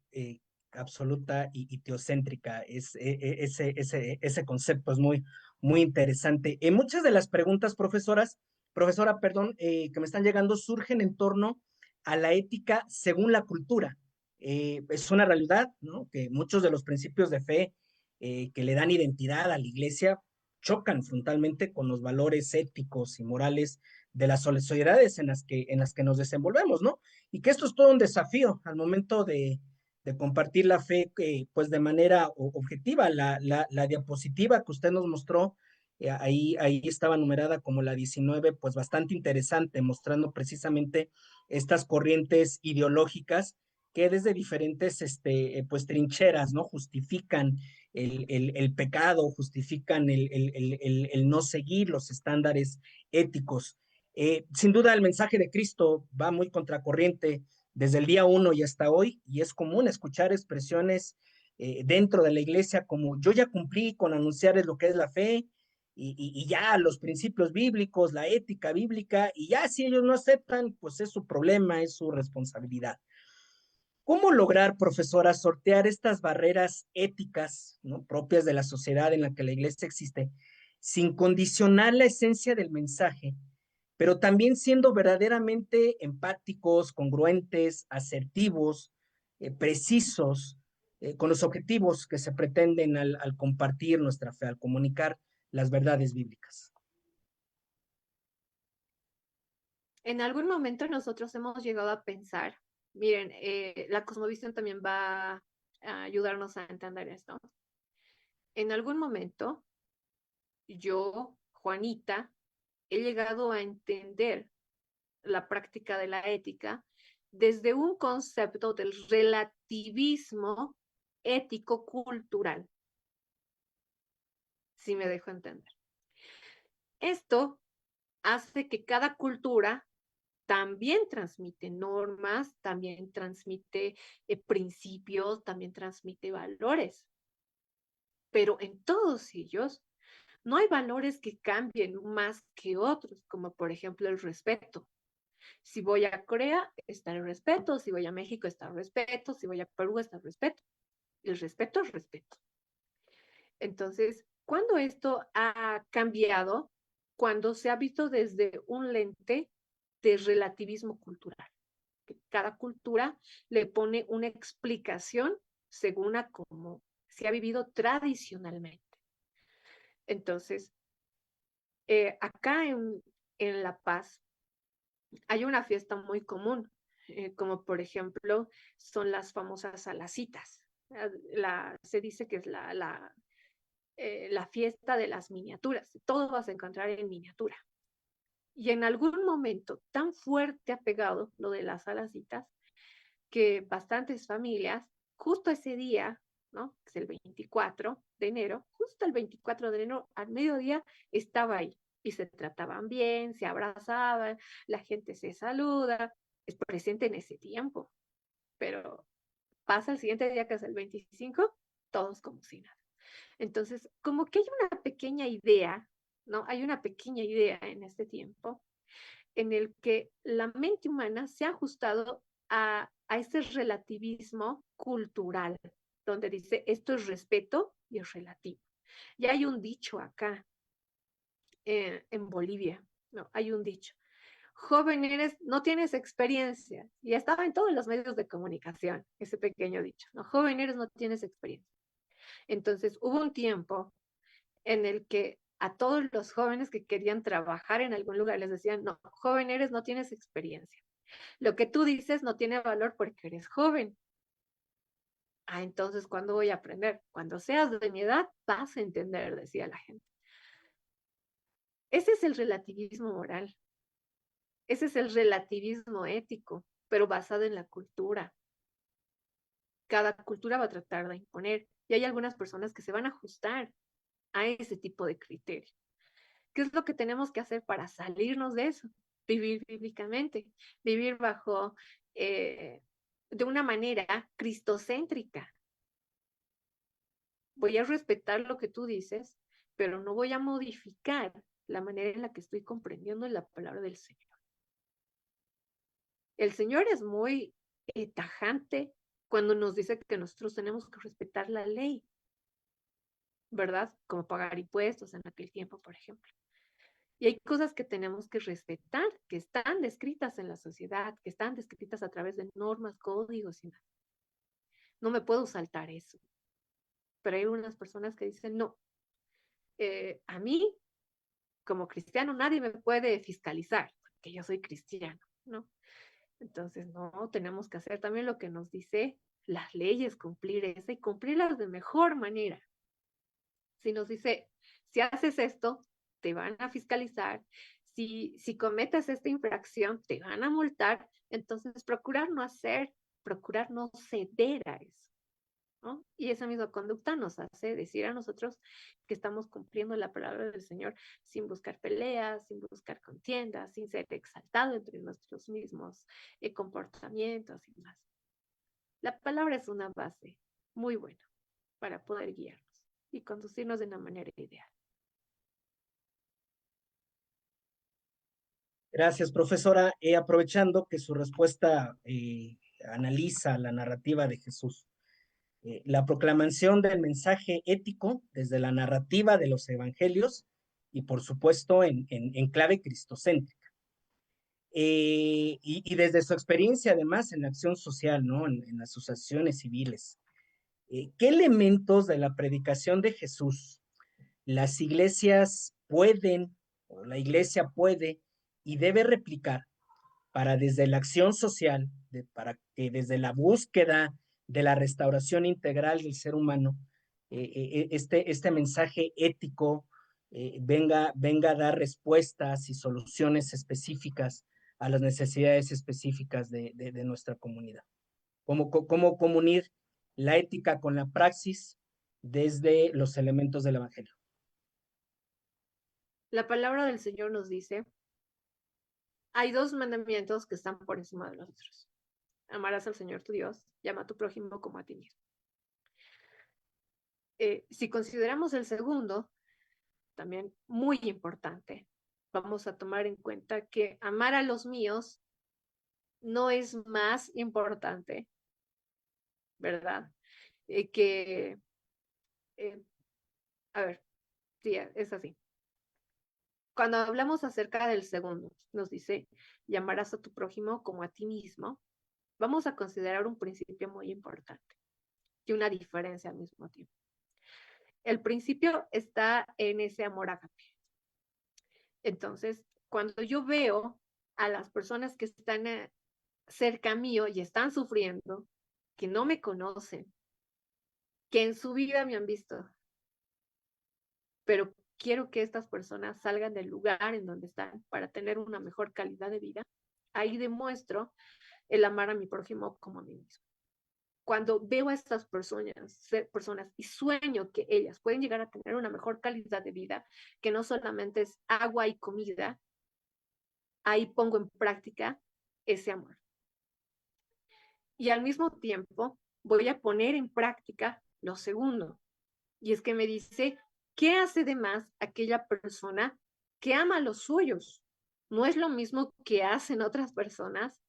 S2: absoluta y teocéntrica. Ese concepto es muy, muy interesante. Muchas de las preguntas, profesora, perdón, que me están llegando surgen en torno a la ética según la cultura. Es una realidad, ¿no? Que muchos de los principios de fe que le dan identidad a la iglesia chocan frontalmente con los valores éticos y morales de las sociedades en las que nos desenvolvemos, ¿no? Y que esto es todo un desafío al momento de compartir la fe, pues de manera objetiva. La diapositiva que usted nos mostró, ahí estaba numerada como la 19, pues bastante interesante, mostrando precisamente estas corrientes ideológicas que desde diferentes pues trincheras, ¿no? Justifican el pecado, justifican el no seguir los estándares éticos. Sin duda el mensaje de Cristo va muy contracorriente desde el día uno y hasta hoy, y es común escuchar expresiones dentro de la iglesia como yo ya cumplí con anunciarles lo que es la fe y ya los principios bíblicos, la ética bíblica, y ya si ellos no aceptan, pues es su problema, es su responsabilidad. ¿Cómo lograr, profesora, sortear estas barreras éticas, ¿no? propias de la sociedad en la que la iglesia existe, sin condicionar la esencia del mensaje, pero también siendo verdaderamente empáticos, congruentes, asertivos, precisos, con los objetivos que se pretenden al compartir nuestra fe, al comunicar las verdades bíblicas?
S1: En algún momento nosotros hemos llegado a pensar, miren, la cosmovisión también va a ayudarnos a entender esto. En algún momento, yo, Juanita, he llegado a entender la práctica de la ética desde un concepto del relativismo ético-cultural, si me dejo entender. Esto hace que cada cultura también transmite normas, también transmite principios, también transmite valores, pero en todos ellos no hay valores que cambien más que otros, como por ejemplo el respeto. Si voy a Corea, está el respeto, si voy a México, está el respeto, si voy a Perú, está el respeto. El respeto es respeto. Entonces, ¿cuándo esto ha cambiado? Cuando se ha visto desde un lente de relativismo cultural. Que cada cultura le pone una explicación según a cómo se ha vivido tradicionalmente. Entonces, acá en La Paz hay una fiesta muy común, como por ejemplo son las famosas salacitas. Se dice que es la fiesta de las miniaturas. Todo vas a encontrar en miniatura. Y en algún momento tan fuerte ha pegado lo de las salacitas que bastantes familias, justo ese día, ¿no? Que es el 24 de enero, justo el 24 de enero al mediodía estaba ahí y se trataban bien, se abrazaban, la gente se saluda, es presente en ese tiempo, pero pasa el siguiente día que es el 25, todos como si nada. Entonces, como que hay una pequeña idea, ¿no? Hay una pequeña idea en este tiempo en el que la mente humana se ha ajustado a ese relativismo cultural, donde dice esto es respeto y es relativo. Y hay un dicho acá en Bolivia, ¿no? Hay un dicho. Joven eres, no tienes experiencia. Y estaba en todos los medios de comunicación, ese pequeño dicho, ¿no? Joven eres, no tienes experiencia. Entonces, hubo un tiempo en el que a todos los jóvenes que querían trabajar en algún lugar les decían, no, joven eres, no tienes experiencia. Lo que tú dices no tiene valor porque eres joven. Ah, entonces, ¿cuándo voy a aprender? Cuando seas de mi edad, vas a entender, decía la gente. Ese es el relativismo moral. Ese es el relativismo ético, pero basado en la cultura. Cada cultura va a tratar de imponer y hay algunas personas que se van a ajustar a ese tipo de criterio. ¿Qué es lo que tenemos que hacer para salirnos de eso? Vivir bíblicamente, vivir bajo, de una manera cristocéntrica. Voy a respetar lo que tú dices, pero no voy a modificar la manera en la que estoy comprendiendo la palabra del Señor. El Señor es muy tajante cuando nos dice que nosotros tenemos que respetar la ley, ¿verdad? Como pagar impuestos en aquel tiempo, por ejemplo. Y hay cosas que tenemos que respetar, que están descritas en la sociedad, que están descritas a través de normas, códigos y más. No me puedo saltar eso. Pero hay unas personas que dicen, no, a mí, como cristiano, nadie me puede fiscalizar, porque yo soy cristiano, ¿no? Entonces, no, tenemos que hacer también lo que nos dice las leyes, cumplir eso y cumplirlas de mejor manera. Si nos dice, si haces esto, te van a fiscalizar, si cometes esta infracción, te van a multar, entonces procurar no ceder a eso, ¿no? Y esa misma conducta nos hace decir a nosotros que estamos cumpliendo la palabra del Señor sin buscar peleas, sin buscar contiendas, sin ser exaltado entre nuestros mismos comportamientos y más. La palabra es una base muy buena para poder guiarnos y conducirnos de una manera ideal.
S2: Gracias, profesora. Aprovechando que su respuesta analiza la narrativa de Jesús, la proclamación del mensaje ético desde la narrativa de los evangelios y, por supuesto, en clave cristocéntrica. Y desde su experiencia, además, en la acción social, ¿no? En asociaciones civiles. ¿Qué elementos de la predicación de Jesús las iglesias pueden, o la iglesia puede y debe replicar para desde la acción social, para que desde la búsqueda de la restauración integral del ser humano, este mensaje ético venga a dar respuestas y soluciones específicas a las necesidades específicas de nuestra comunidad? ¿Cómo unir la ética con la praxis desde los elementos del Evangelio?
S1: La palabra del Señor nos dice, hay dos mandamientos que están por encima de los otros. Amarás al Señor tu Dios y ama a tu prójimo como a ti mismo. Si consideramos el segundo, también muy importante, vamos a tomar en cuenta que amar a los míos no es más importante, ¿verdad? Que, eh, a ver, sí, es así. Cuando hablamos acerca del segundo, nos dice, llamarás a tu prójimo como a ti mismo, vamos a considerar un principio muy importante y una diferencia al mismo tiempo. El principio está en ese amor ágape. Entonces, cuando yo veo a las personas que están cerca mío y están sufriendo, que no me conocen, que en su vida me han visto, pero quiero que estas personas salgan del lugar en donde están para tener una mejor calidad de vida, ahí demuestro el amar a mi prójimo como a mí mismo. Cuando veo a estas personas y sueño que ellas pueden llegar a tener una mejor calidad de vida, que no solamente es agua y comida, ahí pongo en práctica ese amor. Y al mismo tiempo voy a poner en práctica lo segundo. Y es que me dice, ¿qué hace de más aquella persona que ama a los suyos? No es lo mismo que hacen otras personas,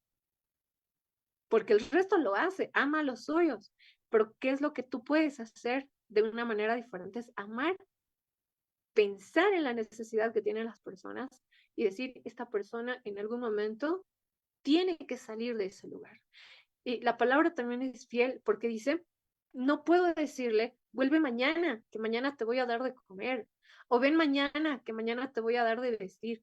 S1: porque el resto lo hace, ama a los suyos. Pero ¿qué es lo que tú puedes hacer de una manera diferente? Es amar, pensar en la necesidad que tienen las personas y decir, esta persona en algún momento tiene que salir de ese lugar. Y la palabra también es fiel porque dice, no puedo decirle, vuelve mañana, que mañana te voy a dar de comer, o ven mañana, que mañana te voy a dar de vestir.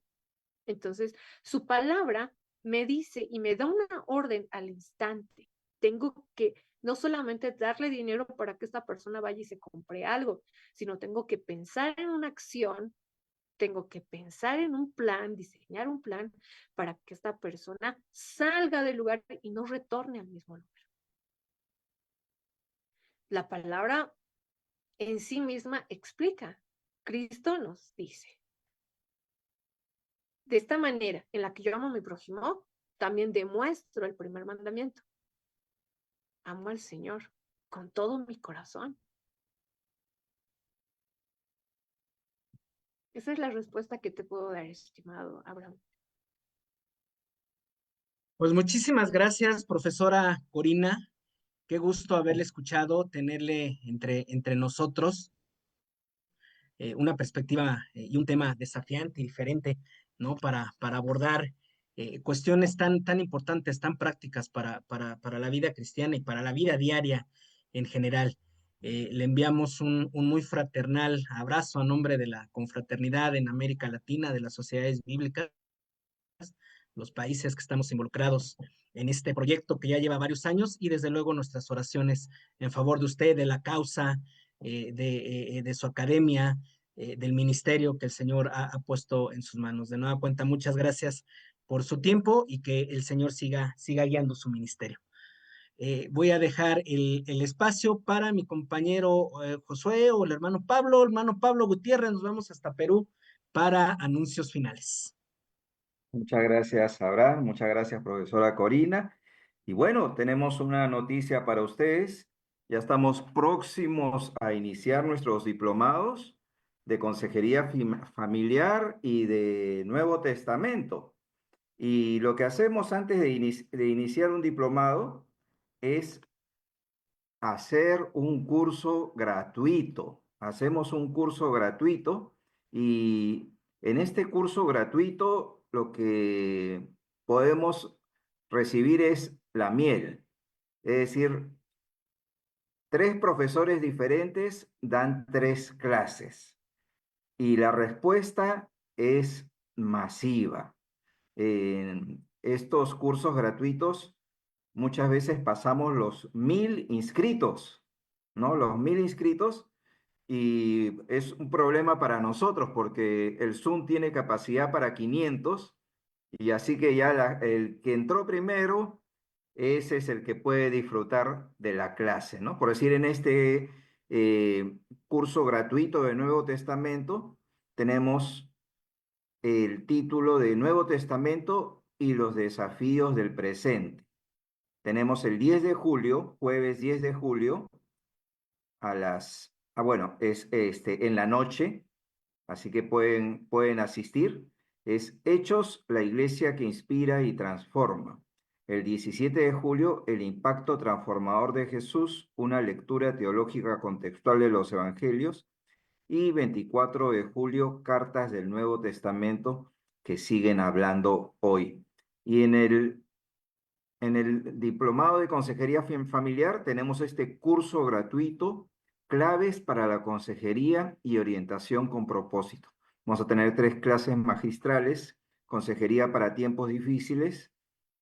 S1: Entonces, su palabra me dice y me da una orden al instante. Tengo que no solamente darle dinero para que esta persona vaya y se compre algo, sino tengo que pensar en una acción, tengo que pensar en un plan, diseñar un plan para que esta persona salga del lugar y no retorne al mismo lugar. La palabra en sí misma explica. Cristo nos dice, de esta manera en la que yo amo a mi prójimo, también demuestro el primer mandamiento. Amo al Señor con todo mi corazón. Esa es la respuesta que te puedo dar, estimado Abraham.
S2: Pues muchísimas gracias, profesora Corina. Qué gusto haberle escuchado, tenerle entre nosotros una perspectiva y un tema desafiante y diferente, ¿no? Para abordar cuestiones tan importantes, tan prácticas para la vida cristiana y para la vida diaria en general. Le enviamos un muy fraternal abrazo a nombre de la confraternidad en América Latina, de las sociedades bíblicas, los países que estamos involucrados en este proyecto que ya lleva varios años y desde luego nuestras oraciones en favor de usted, de la causa, de su academia, del ministerio que el Señor ha puesto en sus manos. De nueva cuenta, muchas gracias por su tiempo y que el Señor siga guiando su ministerio. Voy a dejar el espacio para mi compañero Josué o el hermano Pablo Gutiérrez. Nos vamos hasta Perú para anuncios finales.
S3: Muchas gracias, Abraham. Muchas gracias, profesora Corina. Y bueno, tenemos una noticia para ustedes. Ya estamos próximos a iniciar nuestros diplomados de Consejería Familiar y de Nuevo Testamento. Y lo que hacemos antes de iniciar un diplomado es hacer un curso gratuito. Hacemos un curso gratuito y en este curso gratuito lo que podemos recibir es la miel. Es decir, 3 profesores diferentes dan 3 clases y la respuesta es masiva. En estos cursos gratuitos muchas veces pasamos los 1000 inscritos, ¿no? Los 1000 inscritos, y es un problema para nosotros porque el Zoom tiene capacidad para 500 y así que ya el que entró primero, ese es el que puede disfrutar de la clase, ¿no? Por decir, en este curso gratuito de Nuevo Testamento tenemos el título de Nuevo Testamento y los desafíos del presente. Tenemos el 10 de julio, jueves 10 de julio, bueno, es en la noche, así que pueden asistir. Es Hechos, la iglesia que inspira y transforma. El 17 de julio, el impacto transformador de Jesús, una lectura teológica contextual de los evangelios. Y 24 de julio, cartas del Nuevo Testamento que siguen hablando hoy. Y en el diplomado de consejería familiar tenemos este curso gratuito, claves para la consejería y orientación con propósito. Vamos a tener 3 clases magistrales: consejería para tiempos difíciles,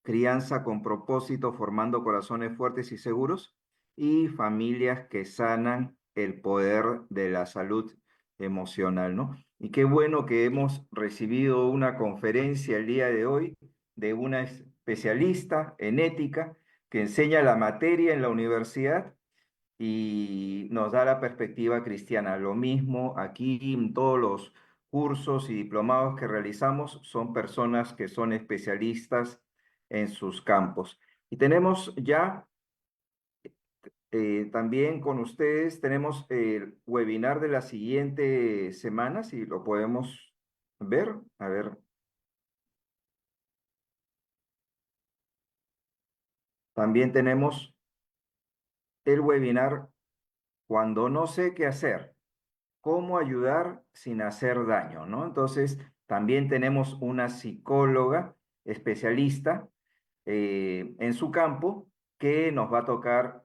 S3: crianza con propósito, formando corazones fuertes y seguros, y familias que sanan el poder de la salud emocional, ¿no? Y qué bueno que hemos recibido una conferencia el día de hoy de una especialista en ética que enseña la materia en la universidad y nos da la perspectiva cristiana. Lo mismo aquí, en todos los cursos y diplomados que realizamos son personas que son especialistas en sus campos. Y tenemos ya también con ustedes, tenemos el webinar de la siguiente semana, si lo podemos ver. A ver, también tenemos el webinar Cuando no sé qué hacer, cómo ayudar sin hacer daño, ¿no? Entonces, también tenemos una psicóloga especialista en su campo que nos va a tocar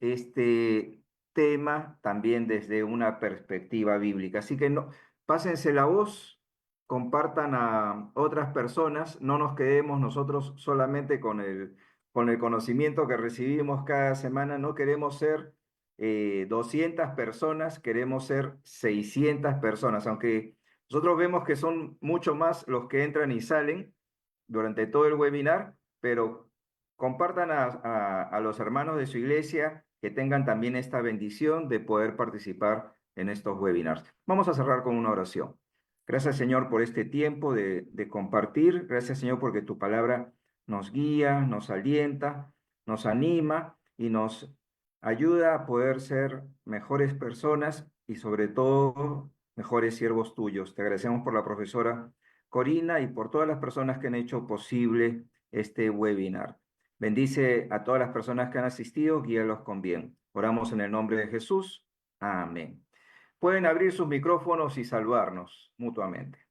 S3: este tema también desde una perspectiva bíblica. Así que no, pásense la voz, compartan a otras personas, no nos quedemos nosotros solamente con el conocimiento que recibimos cada semana, no queremos ser 200 personas, queremos ser 600 personas, aunque nosotros vemos que son mucho más los que entran y salen durante todo el webinar, pero compartan a los hermanos de su iglesia que tengan también esta bendición de poder participar en estos webinars. Vamos a cerrar con una oración. Gracias, Señor, por este tiempo de compartir. Gracias, Señor, porque tu palabra nos guía, nos alienta, nos anima y nos ayuda a poder ser mejores personas y sobre todo mejores siervos tuyos. Te agradecemos por la profesora Corina y por todas las personas que han hecho posible este webinar. Bendice a todas las personas que han asistido, guíalos con bien. Oramos en el nombre de Jesús. Amén. Pueden abrir sus micrófonos y saludarnos mutuamente.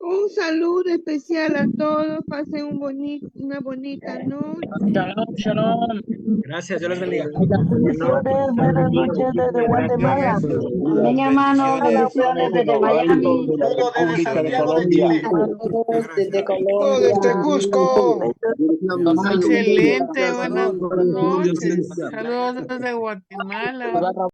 S4: Un saludo especial a todos, pasen una bonita noche.
S5: Shalom, shalom.
S2: Gracias, Dios les bendiga.
S6: Bendiciones, buenas noches desde Guatemala.
S7: Amén, hermano. Bendiciones desde Miami.
S8: Desde Santiago de Chile.
S7: Saludos desde
S8: Todo
S7: Colombia.
S8: desde Cusco.
S4: Excelente, buenas noches. Saludos desde Guatemala.